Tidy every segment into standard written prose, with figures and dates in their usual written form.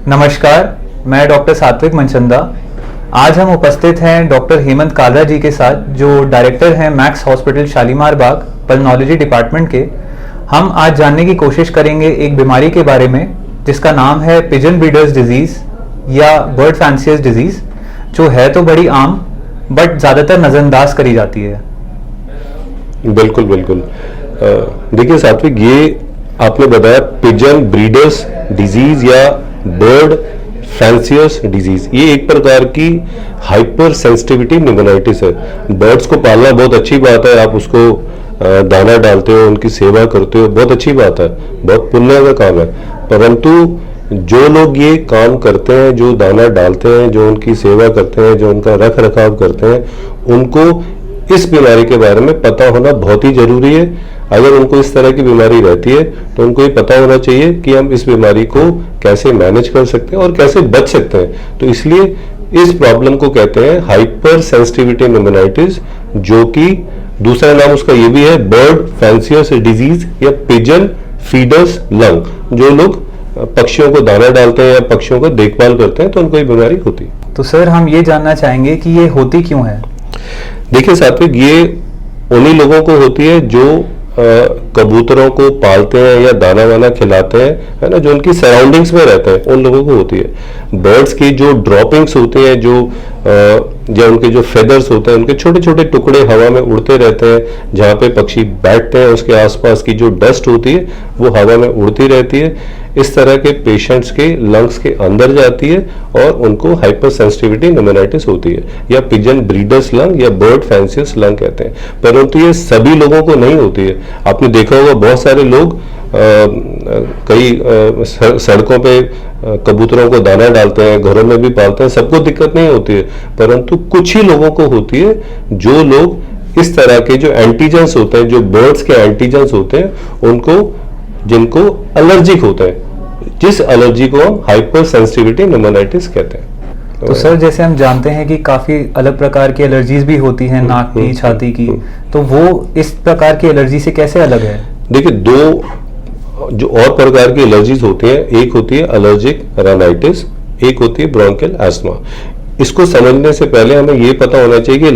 नमस्कार, मैं डॉक्टर सात्विक मनचंदा। आज हम उपस्थित हैं डॉक्टर हेमंत कालरा जी के साथ, जो डायरेक्टर हैं मैक्स हॉस्पिटल शालीमार बाग पल्मोनोलॉजी डिपार्टमेंट के। हम आज जानने की कोशिश करेंगे एक बीमारी के बारे में जिसका नाम है पिजन ब्रीडर्स डिजीज़ या बर्ड फैंसियर्स डिजीज़, जो है तो बड़ी आम बट ज़्यादातर नज़रअंदाज करी जाती है। बिल्कुल बिल्कुल। देखिए सात्विक, ये आपने बताया पिजन ब्रीडर्स डिजीज या बर्ड फैंसियर्स डिजीज, ये एक प्रकार की हाइपर सेंसिटिविटी निमोनाइटिस है। बर्ड्स को पालना बहुत अच्छी बात है, आप उसको दाना डालते हो, उनकी सेवा करते हो, बहुत अच्छी बात है, बहुत पुण्य का काम है। परंतु जो लोग ये काम करते हैं, जो दाना डालते हैं, जो उनकी सेवा करते हैं, जो उनका रख रखाव करते हैं, उनको इस बीमारी के बारे में पता होना बहुत ही जरूरी है। अगर उनको इस तरह की बीमारी रहती है तो उनको ये पता होना चाहिए कि हम इस बीमारी को कैसे मैनेज कर सकते हैं और कैसे बच सकते हैं। तो इसलिए इस प्रॉब्लम को कहते हैं हाइपर सेंसिटिविटी निमोनाइटिस, जो कि दूसरा नाम उसका ये भी है बर्ड फैंसियर्स डिजीज या पिजन फीडर्स लंग। जो लोग पक्षियों को दाना डालते हैं या पक्षियों को देखभाल करते हैं तो उनको ये बीमारी होती है। तो सर, हम ये जानना चाहेंगे कि ये होती क्यों है। देखिए सात्विक, ये उन्हीं लोगों को होती है जो कबूतरों को पालते हैं या दाना वाना खिलाते हैं, है ना, जो उनकी सराउंडिंग्स में रहते हैं, उन लोगों को होती है। बर्ड्स की जो ड्रॉपिंग्स होती हैं, जो उनके जो फेदर्स होते हैं, उनके छोटे छोटे टुकड़े हवा में उड़ते रहते हैं, जहाँ पे पक्षी बैठते हैं उसके आसपास की जो डस्ट होती है वो हवा में उड़ती रहती है। इस तरह के पेशेंट्स के लंग्स के अंदर जाती है और उनको हाइपर सेंसिटिविटी निमोनाइटिस होती है, या पिजन ब्रीडर्स लंग या बर्ड फैंसियर्स लंग कहते हैं। परंतु ये सभी लोगों को नहीं होती है। आपने देखा होगा बहुत सारे लोग कई सड़कों पे कबूतरों को दाना डालते हैं, घरों में भी पालते हैं, सबको दिक्कत नहीं होती है। परंतु कुछ ही लोगों को होती है, जो लोग इस तरह के जो एंटीजेंस होते हैं, जो बर्ड्स के एंटीजेंस होते हैं, उनको जिनको एलर्जिक होता है, जिस एलर्जी को हम हाइपर सेंसिटिविटी निमोनाइटिस कहते हैं। तो सर, जैसे हम जानते हैं कि काफी अलग प्रकार की एलर्जीज भी होती हैं, नाक की, छाती की, तो वो इस प्रकार की एलर्जी से कैसे अलग है। देखिए, दो जो और प्रकार की एलर्जीज होती हैं, एक होती है एलर्जिक राइनाइटिस, एक होती है ब्रोंकियल एस्थमा। इसको समझने से पहले हमें ये पता होना चाहिए कि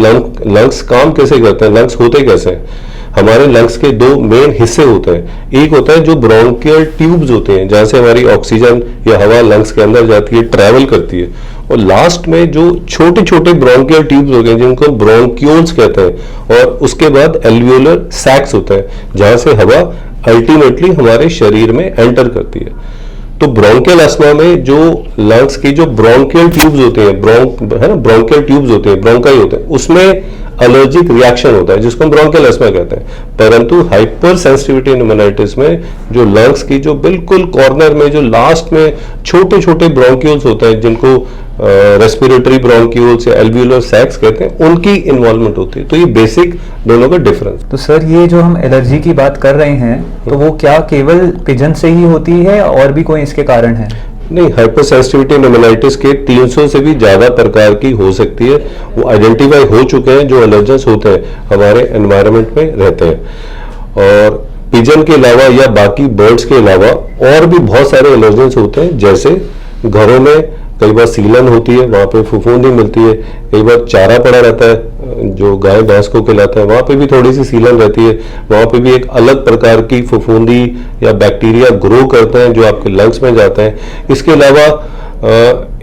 लंग्स काम कैसे करते हैं, लंग्स होते कैसे हैं। हमारे लंग्स के दो मेन हिस्से होते हैं। एक होता है जो ब्रोंकियल ट्यूब्स होते हैं, जहां से हमारी ऑक्सीजन या हवा लंग्स के अंदर जाती है, ट्रैवल करती है, और लास्ट में जो छोटे छोटे ब्रोंकियल ट्यूब्स होते हैं जिनको ब्रोंक्यूल्स कहते हैं, और उसके बाद एल्वियोलर सैक्स होते हैं, जहां से हवा अल्टीमेटली हमारे शरीर में एंटर करती है। तो ब्रोंकियल अस्थमा में जो लंग्स की जो ब्रोंकियल ट्यूब्स होते हैं, ब्रोंकियल ट्यूब्स होते हैं, ब्रोंकाई होते हैं, उसमें एलर्जिक रिएक्शन होता है, जिसको हम ब्रोंकियल अस्थमा कहते हैं। परंतु हाइपर सेंसिटिविटी निमोनाइटिस में जो लंग्स की जो बिल्कुल कॉर्नर में जो लास्ट में छोटे छोटे ब्रोंक्यूल्स होते हैं, जिनको रेस्पिरेटरी ब्रोंक्यूल्स या एल्वियोलर सैक्स कहते हैं, उनकी इन्वॉल्वमेंट होती है। तो ये बेसिक दोनों का डिफरेंस। तो सर, ये जो हम एलर्जी की बात कर रहे हैं, तो वो क्या केवल पिजन से ही होती है और भी कोई इसके कारण है। नहीं, हाइपर सेंसिटिविटी निमोनाइटिस के 300 से भी ज्यादा प्रकार की हो सकती है। वो आइडेंटिफाई हो चुके हैं जो एलर्जेंस होते हैं हमारे एनवायरनमेंट में रहते हैं। और पिजन के अलावा या बाकी बर्ड्स के अलावा और भी बहुत सारे एलर्जेंस होते हैं, जैसे घरों में कई बार सीलन होती है, वहाँ पे फफूंदी मिलती है। कई बार चारा पड़ा रहता है जो गाय भैंस को खिलाते हैं, वहाँ पे भी थोड़ी सी सीलन रहती है, वहाँ पे भी एक अलग प्रकार की फफूंदी या बैक्टीरिया ग्रो करते हैं जो आपके लंग्स में जाते हैं। इसके अलावा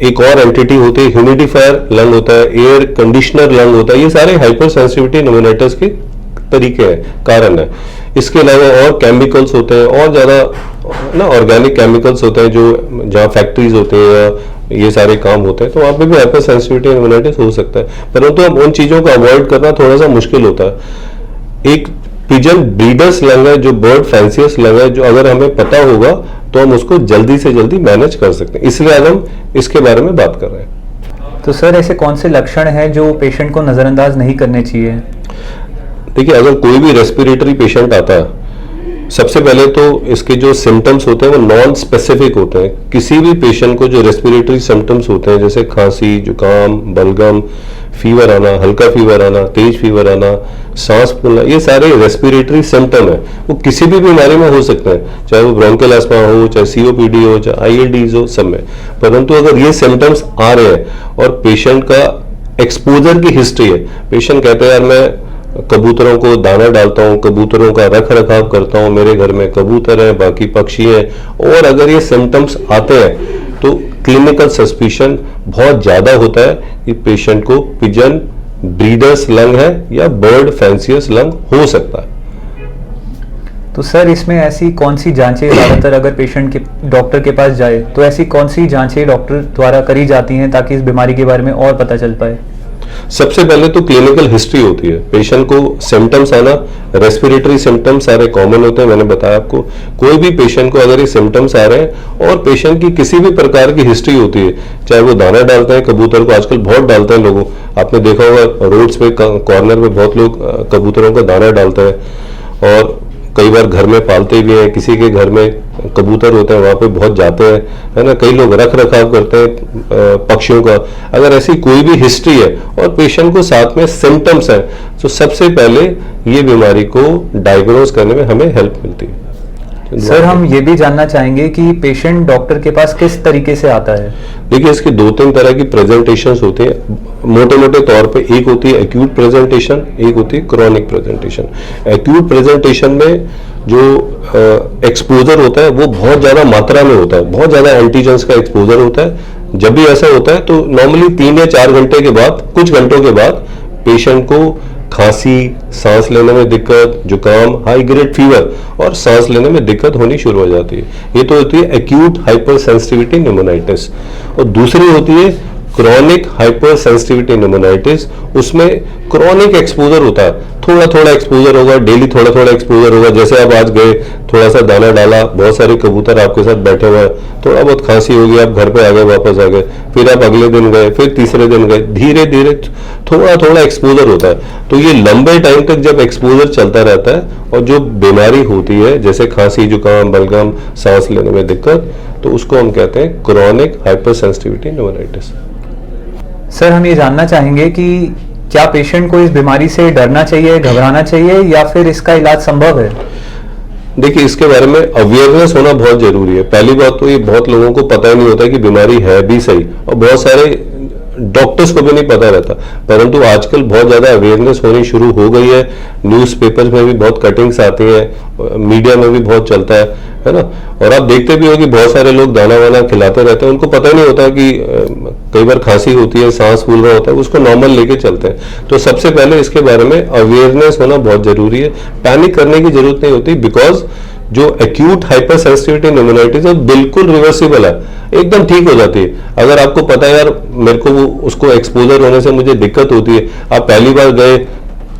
एक और एंटिटी होती है, ह्यूमिडिफायर लंग होता है, एयर कंडीशनर लंग होता है। ये सारे हाइपर सेंसिटिविटी निमोनाइटिस के तरीके हैं, कारण है। इसके अलावा और केमिकल्स होते हैं, और ज्यादा ना ऑर्गेनिक केमिकल्स होते हैं, जो जहाँ फैक्ट्रीज होते हैं या ये सारे काम होते हैं, तो वहाँ पे भी हाइपर सेंसिटिविटी निमोनाइटिस हो सकता है। परंतु हम उन चीजों को अवॉइड करना थोड़ा सा मुश्किल होता है। एक पिजन ब्रीडर्स लंग है, जो बर्ड फैंसियर्स लंग है, जो अगर हमें पता होगा तो हम उसको जल्दी से जल्दी मैनेज कर सकते हैं, इसलिए आज हम इसके बारे में बात कर रहे हैं। तो सर, ऐसे कौन से लक्षण हैं जो पेशेंट को नजरअंदाज नहीं करने चाहिए। देखिए, अगर कोई भी रेस्पिरेटरी पेशेंट आता है, सबसे पहले तो इसके जो सिम्टम्स होते हैं वो नॉन स्पेसिफिक होते हैं। किसी भी पेशेंट को जो रेस्पिरेटरी सिम्टम्स होते हैं, जैसे खांसी, जुकाम, बलगम, फीवर आना, हल्का फीवर आना, तेज फीवर आना, सांस फूलना, ये सारे रेस्पिरेटरी सिम्टम है। वो किसी भी बीमारी में हो सकते हैं, चाहे वो ब्रोंकियल अस्थमा हो, चाहे सीओपीडी हो, चाहे आईएलडीज हो, सब में। परंतु अगर ये सिम्टम्स आ रहे हैं और पेशेंट का एक्सपोजर की हिस्ट्री है, पेशेंट कहते हैं यार मैं कबूतरों को दाना डालता हूँ, कबूतरों का रख रखाव करता हूँ, मेरे घर में कबूतर हैं, बाकी पक्षी हैं, और अगर ये सिम्टम्स आते हैं तो क्लिनिकल सस्पिशन बहुत ज्यादा होता है कि पेशेंट को पिजन ब्रीडर्स लंग है या बर्ड फैंसियस लंग हो सकता है। तो सर इसमें ऐसी कौन सी जांचें ज़्यादातर अगर पेशेंट के डॉक्टर के पास जाए तो ऐसी कौन सी जांचें डॉक्टर द्वारा करी जाती हैं ताकि इस बीमारी के बारे में और पता चल पाए? सबसे पहले तो क्लिनिकल हिस्ट्री होती है। पेशेंट को सिम्टम्स आना, रेस्पिरेटरी सिम्टम्स सारे कॉमन होते हैं, मैंने बताया आपको। कोई भी पेशेंट को अगर ये सिम्टम्स आ रहे हैं और पेशेंट की किसी भी प्रकार की हिस्ट्री होती है, चाहे वो दाना डालते हैं कबूतर को, आजकल बहुत डालते हैं लोगों, आपने देखा होगा रोड्स पे कॉर्नर पे बहुत लोग कबूतरों का दाना डालते हैं, और कई बार घर में पालते भी हैं, किसी के घर में कबूतर होते हैं वहां पे बहुत जाते हैं, है ना। कई लोग रख रखाव करते हैं पक्षियों का। अगर ऐसी कोई भी हिस्ट्री है और पेशेंट को साथ में सिम्टम्स है, तो सबसे पहले ये बीमारी को डायग्नोज करने में हमें हेल्प मिलती है। सर हम ये भी जानना चाहेंगे कि पेशेंट डॉक्टर के पास किस तरीके से आता है? देखिए इसके 2-3 तरह की प्रेजेंटेशंस होते हैं। मोटे मोटे तौर पे एक होती है एक्यूट प्रेजेंटेशन, एक होती है क्रॉनिक प्रेजेंटेशन। एक्यूट प्रेजेंटेशन में जो एक्सपोजर होता है वो बहुत ज्यादा मात्रा में होता है, बहुत ज्यादा एंटीजेंस का एक्सपोजर होता है। जब भी ऐसा होता है तो नॉर्मली 3 या 4 घंटे के बाद, कुछ घंटों के बाद पेशेंट को खांसी, सांस लेने में दिक्कत, जुकाम, हाई ग्रेड फीवर और सांस लेने में दिक्कत होनी शुरू हो जाती है। ये तो होती है एक्यूट हाइपर सेंसिटिविटी न्यूमोनाइटिस। और दूसरी होती है क्रॉनिक हाइपर सेंसिटिविटी न्यूमोनाइटिस। उसमें क्रॉनिक एक्सपोजर होता है, थोड़ा थोड़ा एक्सपोजर होगा, डेली थोड़ा थोड़ा एक्सपोजर होगा। जैसे आप आज गए, थोड़ा सा दाना डाला, बहुत सारे कबूतर आपके साथ बैठे हुए हैं, थोड़ा बहुत खांसी होगी, आप घर पे आ गए, वापस आ गए, फिर आप अगले दिन गए, फिर तीसरे दिन गए, धीरे धीरे थोड़ा थोड़ा एक्सपोजर होता है। तो ये लंबे टाइम तक जब एक्सपोजर चलता रहता है और जो बीमारी होती है जैसे खांसी, जुकाम, बलगम, सांस लेने में दिक्कत, तो उसको हम कहते हैं chronic hyper sensitivity pneumonitis. Sir हम ये जानना चाहेंगे कि क्या पेशेंट को इस बीमारी से डरना चाहिए, घबराना चाहिए, या फिर इसका इलाज संभव है? देखिए इसके बारे में अवेयरनेस होना बहुत जरूरी है। पहली बात तो ये बहुत लोगों को पता ही नहीं होता कि बीमारी है भी सही, और बहुत सारे डॉक्टर्स को भी नहीं पता रहता। परंतु आजकल बहुत ज्यादा अवेयरनेस होनी शुरू हो गई है। न्यूज़पेपर्स में भी बहुत कटिंग्स आती हैं, मीडिया में भी बहुत चलता है ना। और आप देखते भी हो कि बहुत सारे लोग दाना वाना खिलाते रहते हैं, उनको पता ही नहीं होता कि कई बार खांसी होती है, सांस फूल रहा होता है, उसको नॉर्मल लेके चलते हैं। तो सबसे पहले इसके बारे में अवेयरनेस होना बहुत जरूरी है। पैनिक करने की जरूरत नहीं होती, बिकॉज जो एक्यूट हाइपर सेंसिटिविटी न्यूमोनाइटिस है बिल्कुल रिवर्सिबल है, एकदम ठीक हो जाती है। अगर आपको पता है यार मेरे को वो उसको एक्सपोजर होने से मुझे दिक्कत होती है, आप पहली बार गए,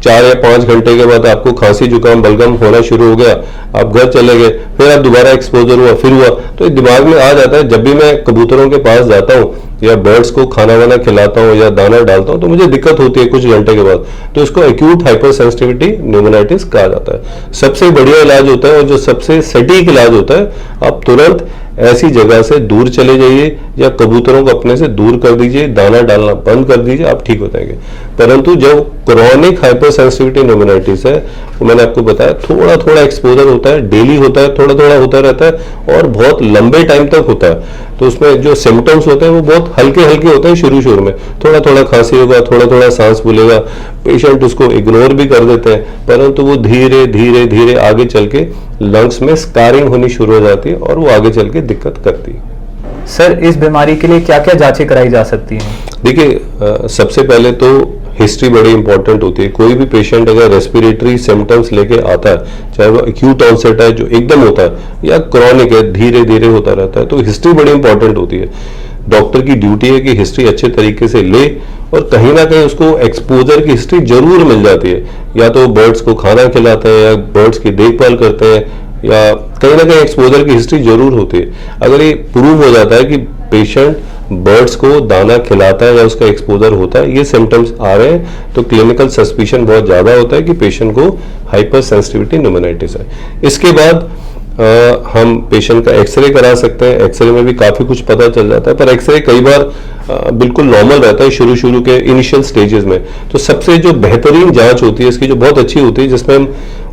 4 या 5 घंटे के बाद आपको खांसी, जुकाम, बलगम होना शुरू हो गया, आप घर चले गए, फिर आप दोबारा एक्सपोजर हुआ, फिर हुआ, तो ये दिमाग में आ जाता है। जब भी मैं कबूतरों के पास जाता हूँ या बर्ड्स को खाना वाना खिलाता हूँ या दाना डालता हूँ, तो मुझे दिक्कत होती है कुछ घंटे के बाद, तो इसको एक्यूट हाइपर सेंसिटिविटी न्यूमोनाइटिस कहा जाता है। सबसे बढ़िया इलाज होता है और जो सबसे सटीक इलाज होता है, आप तुरंत ऐसी जगह से दूर चले जाइए या कबूतरों को अपने से दूर कर दीजिए, दाना डालना बंद कर दीजिए, आप ठीक हो जाएंगे। परंतु जो क्रॉनिक हाइपर सेंसिटिविटी न्यूमोनाइटिस है, वो मैंने आपको बताया थोड़ा थोड़ा एक्सपोजर होता है, डेली होता है, थोड़ा थोड़ा होता रहता है और बहुत लंबे टाइम तक होता है। तो उसमें जो सिम्टम्स होते हैं वो बहुत हल्के हल्के होते हैं। शुरू शुरू में थोड़ा थोड़ा खांसी होगा, थोड़ा थोड़ा सांस फूलेगा, पेशेंट उसको इग्नोर भी कर देते हैं, परंतु वो धीरे धीरे धीरे आगे चल के लंग्स में स्कारिंग होनी शुरू हो जाती है और वो आगे चल के दिक्कत करती है। सर इस बीमारी के लिए क्या क्या जांचें कराई जा सकती हैं? देखिए सबसे पहले तो हिस्ट्री बड़ी इंपॉर्टेंट होती है। कोई भी पेशेंट अगर रेस्पिरेटरी सिम्टम्स लेके आता है, चाहे वो एक्यूट ऑनसेट है जो एकदम होता है या क्रॉनिक है धीरे धीरे होता रहता है, तो हिस्ट्री बड़ी इंपॉर्टेंट होती है। डॉक्टर की ड्यूटी है कि हिस्ट्री अच्छे तरीके से ले और कहीं ना कहीं उसको एक्सपोजर की हिस्ट्री जरूर मिल जाती है। या तो बर्ड्स को खाना खिलाते हैं या बर्ड्स की देखभाल करते हैं या कहीं ना कहीं एक्सपोजर की हिस्ट्री जरूर होती है। अगर ये प्रूव हो जाता है कि पेशेंट बर्ड्स को दाना खिलाता है या उसका एक्सपोजर होता है, ये सिम्टम्स आ रहे हैं, तो क्लिनिकल सस्पिशन बहुत ज्यादा होता है कि पेशेंट को हाइपर सेंसिटिविटी न्यूमोनाइटिस है। इसके बाद हम पेशेंट का एक्सरे करा सकते हैं। एक्सरे में भी काफ़ी कुछ पता चल जाता है, पर एक्सरे कई बार बिल्कुल नॉर्मल रहता है शुरू के इनिशियल स्टेजेस में। तो सबसे जो बेहतरीन जांच होती है इसकी, जो बहुत अच्छी होती है, जिसमें हम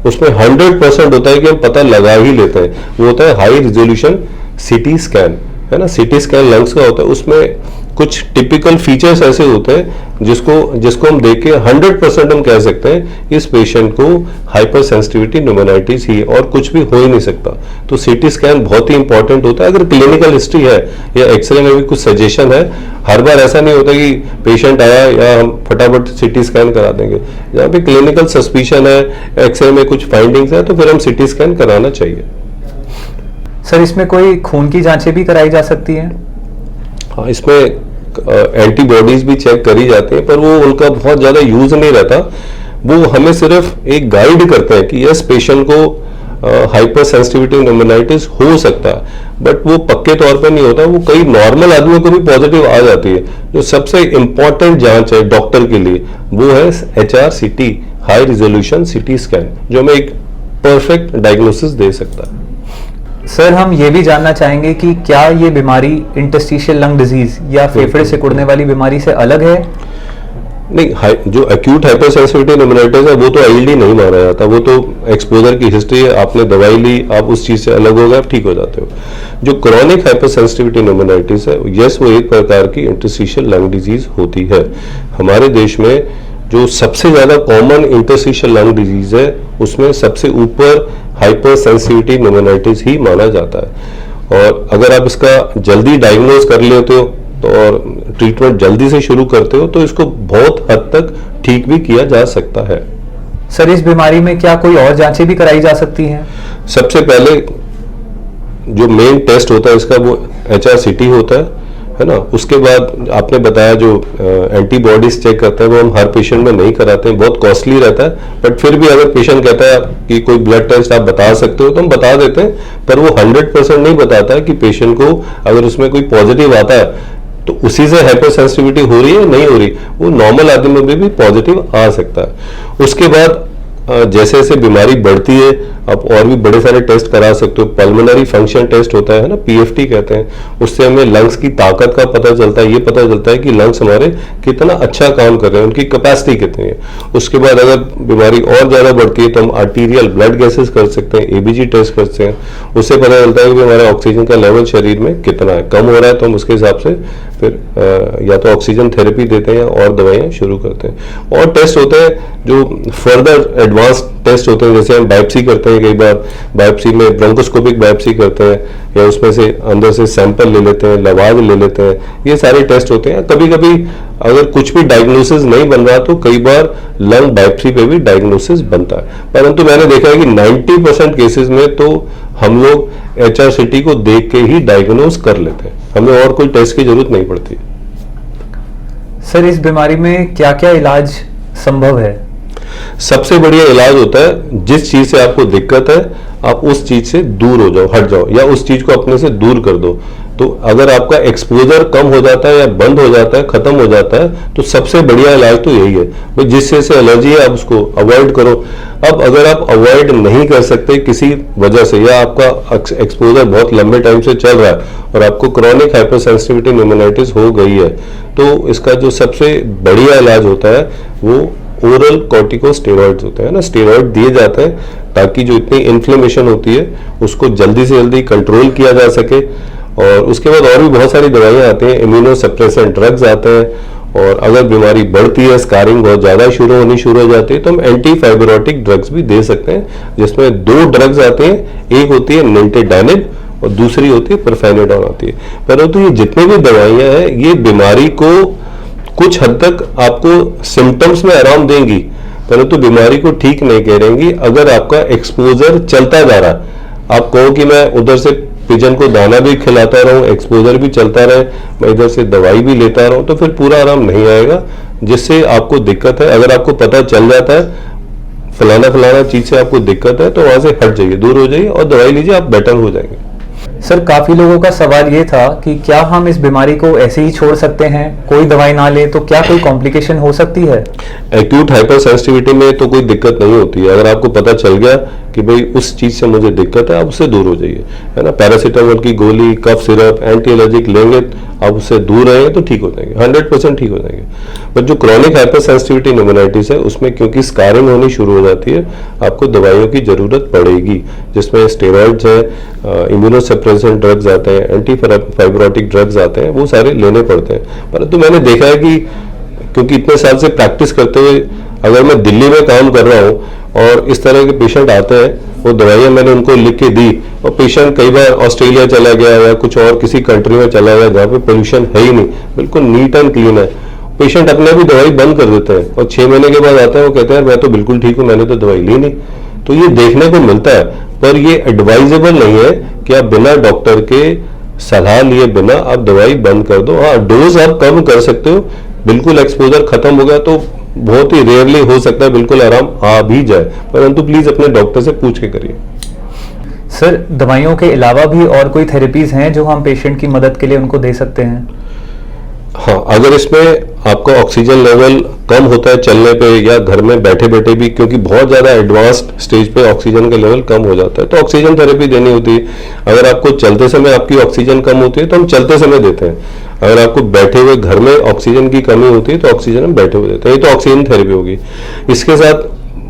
उसमें 100% होता है कि हम पता लगा ही लेते हैं, वो होता है हाई रिजोल्यूशन सीटी स्कैन, है ना। सीटी स्कैन लंग्स का होता है, उसमें कुछ टिपिकल फीचर्स ऐसे होते हैं जिसको हम देख के 100% हम कह सकते हैं इस पेशेंट को हाइपर सेंसिटिविटी न्यूमोनाइटिस ही, और कुछ भी हो ही नहीं सकता। तो सीटी स्कैन बहुत ही इंपॉर्टेंट होता है। अगर क्लिनिकल हिस्ट्री है या एक्सरे में भी कुछ सजेशन है, हर बार ऐसा नहीं होता कि पेशेंट आया या हम फटाफट सीटी स्कैन करा देंगे। जहाँ पे क्लिनिकल सस्पिशन है, एक्सरे में कुछ फाइंडिंग्स है, तो फिर हम सीटी स्कैन कराना चाहिए। सर, इसमें कोई खून की जांचें भी कराई जा सकती हैं? हाँ, इसमें एंटीबॉडीज भी चेक करी जाती हैं, पर वो उनका बहुत ज़्यादा यूज नहीं रहता। वो हमें सिर्फ एक गाइड करते हैं कि यस, पेशेंट को हाइपर सेंसिटिविटी न्यूमोनाइटिस हो सकता है, बट वो पक्के तौर पर नहीं होता। वो कई नॉर्मल आदमियों को भी पॉजिटिव आ जाती है। जो सबसे इंपॉर्टेंट जांच है डॉक्टर के लिए, वो है HRCT, high resolution CT scan, जो हमें एक परफेक्ट डायग्नोसिस दे सकता है। सर, हम ये भी जानना चाहेंगे कि क्या ये बीमारी इंटरस्टिशियल लंग डिजीज या फेफड़े से कुड़ने वाली बीमारी से अलग है? नहीं, जो एक्यूट हाइपरसेंसिटिविटी न्यूमोनाइटिस है वो तो आईएलडी नहीं माना जाता। वो तो एक्सपोजर की हिस्ट्री है, आपने दवाई ली, आप उस चीज से अलग हो गए, आप ठीक हो जाते हो। जो क्रॉनिक हाइपरसेंसिटिविटी न्यूमोनाइटिस है, यस, वो एक प्रकार की इंटरस्टिशियल लंग डिजीज होती है। हमारे देश में जो सबसे ज्यादा कॉमन इंटरस्टिशियल लंग डिजीज है, उसमें सबसे ऊपर हाइपर सेंसिटिविटी न्यूमोनाइटिस ही माना जाता है। और अगर आप इसका जल्दी डायग्नोज कर लेते हो तो और ट्रीटमेंट जल्दी से शुरू करते हो, तो इसको बहुत हद तक ठीक भी किया जा सकता है। सर, इस बीमारी में क्या कोई और जांचें भी कराई जा सकती हैं? सबसे पहले जो मेन टेस्ट होता है इसका, वो HRCT होता है ना। उसके बाद आपने बताया जो एंटीबॉडीज चेक करते हैं, वो हम हर पेशेंट में नहीं कराते हैं, बहुत कॉस्टली रहता है। बट फिर भी अगर पेशेंट कहता है कि कोई ब्लड टेस्ट आप बता सकते हो, तो हम बता देते हैं, पर वो 100% नहीं बताता है कि पेशेंट को अगर उसमें कोई पॉजिटिव आता है तो उसी से हाइपर सेंसिटिविटी हो रही है नहीं हो रही। वो नॉर्मल आदमी में भी पॉजिटिव आ सकता है। उसके बाद जैसे जैसे बीमारी बढ़ती है, आप और भी बड़े सारे टेस्ट करा सकते हो। पल्मोनरी फंक्शन टेस्ट होता है ना, PFT कहते हैं। उससे हमें लंग्स की ताकत का पता चलता है। ये पता चलता है कि लंग्स हमारे कितना अच्छा काम कर रहे हैं, उनकी कैपेसिटी कितनी है। उसके बाद अगर बीमारी और ज्यादा बढ़ती है तो हम आर्टीरियल ब्लड गैसेस कर सकते हैं, ABG टेस्ट करते हैं। उससे पता चलता है कि हमारा ऑक्सीजन का लेवल शरीर में कितना है, कम हो रहा है तो हम उसके हिसाब से फिर या तो ऑक्सीजन थेरेपी देते हैं या और दवाइयाँ शुरू करते हैं। और टेस्ट होते हैं जो फर्दर एडवांस टेस्ट होते हैं, जैसे हम बायोप्सी करते हैं। कई बार बायोप्सी में ब्रोंकोस्कोपिक बायोप्सी करते हैं, या उसमें से अंदर से सैंपल ले लेते हैं, लवाज ले लेते हैं। ये सारे टेस्ट होते हैं। कभी कभी अगर कुछ भी डायग्नोसिस नहीं बन रहा तो कई बार लंग बायोप्सी पे भी डायग्नोसिस बनता है। परंतु मैंने देखा है कि 90% केसेस में तो हम लोग HRCT को देख के ही डायग्नोज कर लेते हैं, हमें और कोई टेस्ट की जरूरत नहीं पड़ती। सर, इस बीमारी में क्या क्या इलाज संभव है? सबसे बढ़िया इलाज होता है, जिस चीज से आपको दिक्कत है आप उस चीज से दूर हो जाओ, हट जाओ, या उस चीज को अपने से दूर कर दो। तो अगर आपका एक्सपोजर कम हो जाता है या बंद हो जाता है, खत्म हो जाता है, तो सबसे बढ़िया इलाज तो यही है भाई, जिस चीज से एलर्जी है आप उसको अवॉइड करो। अब अगर आप अवॉइड नहीं कर सकते किसी वजह से, या आपका एक्सपोजर बहुत लंबे टाइम से चल रहा है और आपको क्रॉनिक हाइपरसेंसिटिविटी न्यूमोनाइटिस हो गई है, तो इसका जो सबसे बढ़िया इलाज होता है वो ओरल कॉर्टिकोस्टेरॉइड्स होते हैं ना। स्टेरॉइड दिए जाते हैं ताकि जो इतनी इन्फ्लेमेशन होती है उसको जल्दी से जल्दी कंट्रोल किया जा सके। और उसके बाद और भी बहुत सारी दवाइयाँ आती हैं, इम्यूनो सप्रेसेंट ड्रग्स आते हैं। और अगर बीमारी बढ़ती है, स्कारिंग बहुत ज़्यादा शुरू हो जाती है, तो हम एंटी फाइब्रोटिक ड्रग्स भी दे सकते हैं, जिसमें 2 ड्रग्स आते हैं। एक होती है निल्टेडानिब और दूसरी होती है परफेनिडॉन आती है। परंतु ये जितनी भी दवाइयाँ हैं, ये बीमारी को कुछ हद तक आपको सिम्टम्स में आराम देंगी, परंतु बीमारी को ठीक नहीं करेंगी। अगर आपका एक्सपोजर चलता जा रहा, आप कहो कि मैं उधर से पिजन को दाना भी खिलाता रहूं, एक्सपोजर भी चलता रहे, मैं इधर से दवाई भी लेता रहूं, तो फिर पूरा आराम नहीं आएगा, जिससे आपको दिक्कत है। अगर आपको पता चल जाता है फलाना चीज से आपको दिक्कत है, तो वहां से हट जाइए, दूर हो जाइए और दवाई लीजिए, आप बेटर हो जाएंगे। सर काफी लोगों का सवाल ये था कि क्या हम इस बीमारी को ऐसे ही छोड़ सकते हैं, कोई दवाई ना ले तो क्या कोई कॉम्प्लिकेशन हो सकती है? एक्यूट हाइपर सेंसिटिविटी में तो कोई दिक्कत नहीं होती है। अगर आपको पता चल गया कि भाई उस चीज से मुझे दिक्कत है, आप उससे दूर हो जाइए, है ना। पैरासीटामोल की गोली, कफ सिरप, एंटी एलर्जिक लेंगे, आप उससे दूर रहेंगे तो ठीक हो जाएंगे, 100% ठीक हो जाएंगे। पर जो क्रॉनिक हाइपर सेंसिटिविटी न्यूमोनाइटिस है, उसमें क्योंकि स्कारिंग होनी शुरू हो जाती है, आपको दवाइयों की जरूरत पड़ेगी, जिसमें स्टेरॉइड्स है, इम्यूनोसप्रेसेंट ड्रग्स आते हैं, एंटी फाइब्रोटिक ड्रग्स आते हैं, वो सारे लेने पड़ते हैं। परंतु मैंने देखा है कि क्योंकि इतने साल से प्रैक्टिस करते हुए, अगर मैं दिल्ली में काम कर रहा हूँ और इस तरह के पेशेंट आते हैं, वो दवाइयाँ मैंने उनको लिख के दी और पेशेंट कई बार ऑस्ट्रेलिया चला गया या कुछ और किसी कंट्री में चला गया जहाँ पे पोल्यूशन है ही नहीं, बिल्कुल नीट एंड क्लीन है, पेशेंट अपने भी दवाई बंद कर देते हैं और 6 महीने के बाद आते हैं, वो कहते हैं मैं तो बिल्कुल ठीक हूँ, मैंने तो दवाई ली नहीं। तो ये देखने को मिलता है, पर ये एडवाइजेबल नहीं है कि आप बिना डॉक्टर के सलाह लिए बिना आप दवाई बंद कर दो। हाँ, डोज आप कम कर सकते हो, बिल्कुल एक्सपोजर खत्म हो गया तो बहुत ही रेयरली हो सकता है बिल्कुल आराम आ भी जाए, परंतु प्लीज अपने डॉक्टर से पूछ के करिए। सर दवाइयों के अलावा भी और कोई थेरेपीज हैं जो हम पेशेंट की मदद के लिए उनको दे सकते हैं? हाँ, अगर इसमें आपका ऑक्सीजन लेवल कम होता है चलने पे या घर में बैठे बैठे भी, क्योंकि बहुत ज़्यादा एडवांस्ड स्टेज पे ऑक्सीजन का लेवल कम हो जाता है, तो ऑक्सीजन थेरेपी देनी होती है। अगर आपको चलते समय आपकी ऑक्सीजन कम होती है तो हम चलते समय देते हैं। अगर आपको बैठे हुए घर में ऑक्सीजन की कमी होती है तो ऑक्सीजन हम बैठे हुए देते हैं, ये तो ऑक्सीजन थेरेपी होगी। इसके साथ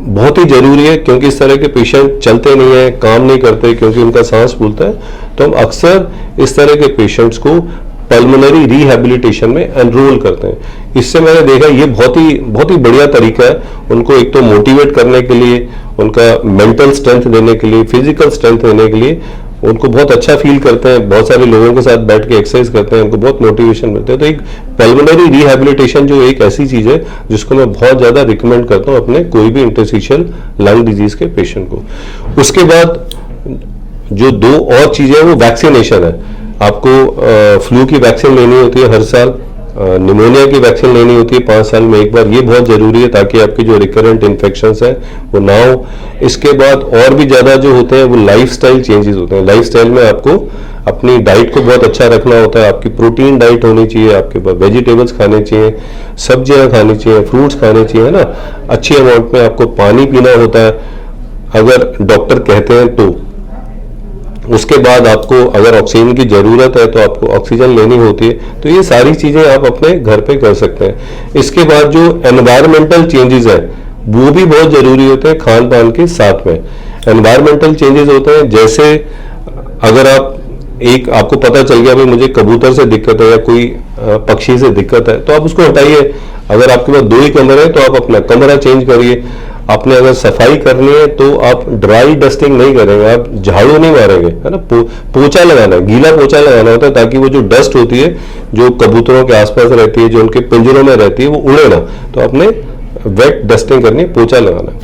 बहुत ही जरूरी है, क्योंकि इस तरह के पेशेंट चलते नहीं है, काम नहीं करते, क्योंकि उनका सांस फूलता है, तो हम अक्सर इस तरह के पेशेंट्स को पल्मोनरी रिहैबिलिटेशन में एनरोल करते हैं। इससे मैंने देखा ये बहुत ही बढ़िया तरीका है उनको एक तो मोटिवेट करने के लिए, उनका मेंटल स्ट्रेंथ देने के लिए, फिजिकल स्ट्रेंथ देने के लिए, उनको बहुत अच्छा फील करते हैं, बहुत सारे लोगों के साथ बैठ के एक्सरसाइज करते हैं, उनको बहुत मोटिवेशन मिलते हैं। तो एक पल्मोनरी रिहैबिलिटेशन जो एक ऐसी चीज है जिसको मैं बहुत ज्यादा रिकमेंड करता हूँ अपने कोई भी इंटरस्टिशियल लंग डिजीज के पेशेंट को। उसके बाद जो 2 और चीजें वो वैक्सीनेशन है। आपको फ्लू की वैक्सीन लेनी होती है हर साल, निमोनिया की वैक्सीन लेनी होती है 5 साल में एक बार, ये बहुत जरूरी है ताकि आपकी जो रिकरेंट इन्फेक्शंस हैं वो ना हो। इसके बाद और भी ज्यादा जो होते हैं वो लाइफस्टाइल चेंजेस होते हैं। लाइफस्टाइल में आपको अपनी डाइट को बहुत अच्छा रखना होता है, आपकी प्रोटीन डाइट होनी चाहिए, आपके पास वेजिटेबल्स खाने चाहिए, सब्जियां खानी चाहिए, फ्रूट्स खाने चाहिए, है ना। अच्छी अमाउंट में आपको पानी पीना होता है अगर डॉक्टर कहते हैं तो। उसके बाद आपको अगर ऑक्सीजन की जरूरत है तो आपको ऑक्सीजन लेनी होती है। तो ये सारी चीजें आप अपने घर पे कर सकते हैं। इसके बाद जो एनवायरमेंटल चेंजेस है वो भी बहुत जरूरी होते हैं खान पान के साथ में। एनवायरमेंटल चेंजेस होते हैं जैसे अगर आपको पता चल गया भाई मुझे कबूतर से दिक्कत है या कोई पक्षी से दिक्कत है तो आप उसको हटाइए। अगर आपके पास 2 ही कमरे हैं तो आप अपना कमरा चेंज करिए। आपने अगर सफाई करनी है तो आप ड्राई डस्टिंग नहीं करेंगे, आप झाड़ू नहीं मारेंगे, है ना। पोछा लगाना है, गीला पोछा लगाना होता है ताकि वो जो डस्ट होती है जो कबूतरों के आसपास रहती है, जो उनके पिंजरों में रहती है, वो उड़े ना। तो आपने वेट डस्टिंग करनी है, पोछा लगाना है।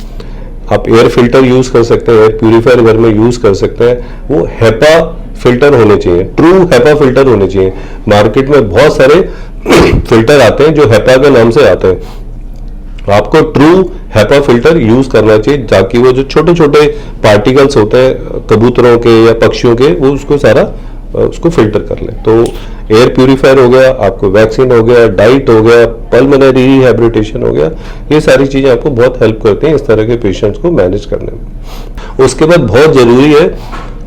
आप एयर फिल्टर यूज कर सकते हैं, एयर प्यूरिफायर घर में यूज कर सकते हैं। वो हेपा फिल्टर होने चाहिए, ट्रू हेपा फिल्टर होने चाहिए। मार्केट में बहुत सारे फिल्टर आते हैं जो हेपा के नाम से आते हैं। आपको ट्रू हेपा फिल्टर यूज करना चाहिए ताकि वो जो छोटे छोटे पार्टिकल्स होते हैं कबूतरों के या पक्षियों के वो उसको सारा उसको फिल्टर कर ले। तो एयर प्यूरिफायर हो गया, आपको वैक्सीन हो गया, डाइट हो गया, पल्मोनरी रिहैबिलिटेशन हो गया, ये सारी चीजें आपको बहुत हेल्प करती हैं इस तरह के पेशेंट्स को मैनेज करने में। उसके बाद बहुत जरूरी है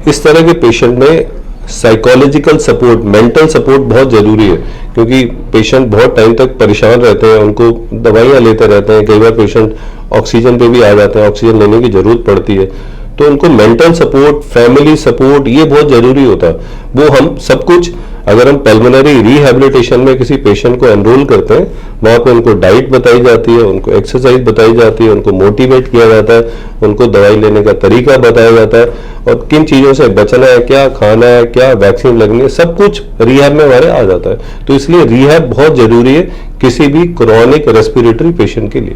इस तरह के पेशेंट में साइकोलॉजिकल सपोर्ट, मेंटल सपोर्ट बहुत जरूरी है, क्योंकि पेशेंट बहुत टाइम तक परेशान रहते हैं, उनको दवाइयां लेते रहते हैं। कई बार पेशेंट ऑक्सीजन पे भी आ जाते हैं, ऑक्सीजन लेने की जरूरत पड़ती है। तो उनको मेंटल सपोर्ट, फैमिली सपोर्ट ये बहुत जरूरी होता है। वो हम सब कुछ अगर हम पल्मोनरी रिहैबिलिटेशन में किसी पेशेंट को एनरोल करते हैं, वहां पे उनको डाइट बताई जाती है, उनको एक्सरसाइज बताई जाती है, उनको मोटिवेट किया जाता है, उनको दवाई लेने का तरीका बताया जाता है और किन चीजों से बचना है, क्या खाना है, क्या वैक्सीन लगनी है, सब कुछ रिहैब में हमारे आ जाता है। तो इसलिए रिहैब बहुत जरूरी है किसी भी क्रॉनिक रेस्पिरेटरी पेशेंट के लिए।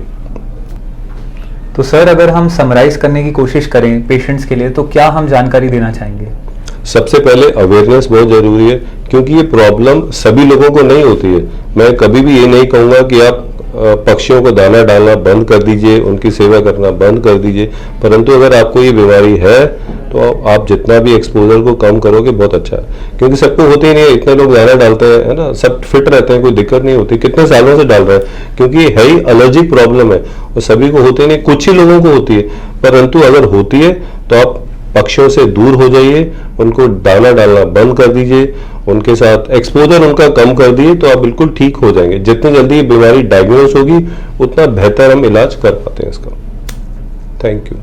तो सर अगर हम समराइज करने की कोशिश करें पेशेंट्स के लिए तो क्या हम जानकारी देना चाहेंगे? सबसे पहले अवेयरनेस बहुत जरूरी है, क्योंकि ये प्रॉब्लम सभी लोगों को नहीं होती है। मैं कभी भी ये नहीं कहूंगा कि आप पक्षियों को दाना डालना बंद कर दीजिए, उनकी सेवा करना बंद कर दीजिए। परंतु अगर आपको ये बीमारी है तो आप जितना भी एक्सपोजर को कम करोगे बहुत अच्छा है, क्योंकि सबको होती ही नहीं है। इतने लोग दाना डालते हैं, है ना, सब फिट रहते हैं, कोई दिक्कत नहीं होती, कितने सालों से डाल रहे हैं, क्योंकि है ही एलर्जिक प्रॉब्लम है और सभी को होती नहीं, कुछ ही लोगों को होती है। परंतु अगर होती है तो आप पक्षियों से दूर हो जाइए, उनको दाना डालना बंद कर दीजिए, उनके साथ एक्सपोजर उनका कम कर दिए तो आप बिल्कुल ठीक हो जाएंगे। जितनी जल्दी ये बीमारी डायग्नोस होगी उतना बेहतर हम इलाज कर पाते हैं इसका। Thank you.